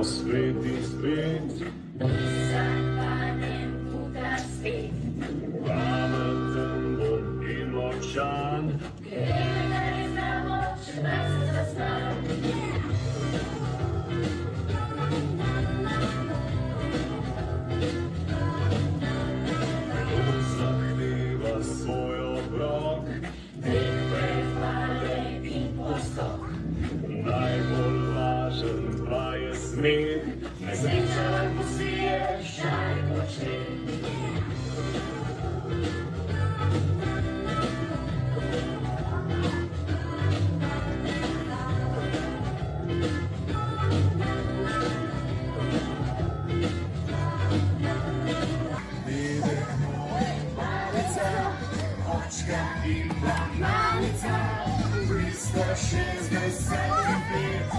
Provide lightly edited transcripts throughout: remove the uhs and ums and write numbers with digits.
sveti spet. Zapanem puta spet. Pameten bom in močan. Gremo, da ne znamo, če nas ne zaznam. Kdo zahteva svoj obrok, Tek pred padem in postok. najbolj važen pa je smeh. Nesreča vam posije, šaj počne. Dedek moj, Malica, očka in malica, 365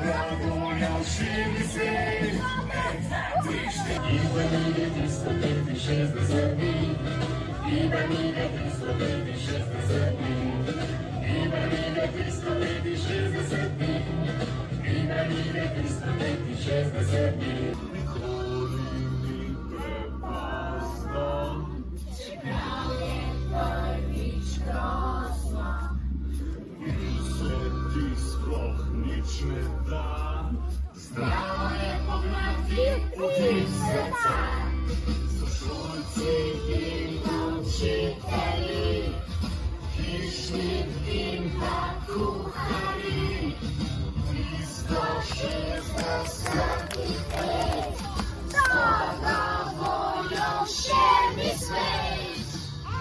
zagovarjal širi svet. Ivanide 365 dni. Ivanide 365 dni. Ivanide 365 dni. Ivanide 365 dni. Nikoli ni prepozno, Čeprav je prvič grozno. se ti sploh nič ne da. Zdravo je pognati utrip srca. Sošolci in učitelji, hišnik in pa kuharji. 365 let, dobro voljo še mi svet. 1,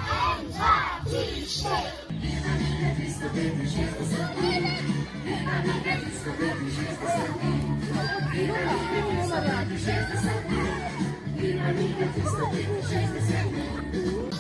2, 3, 4. Ivanide 365 dni. Ivanide 365 dni. Ivanide 365 dni. Ivanide 365 dni.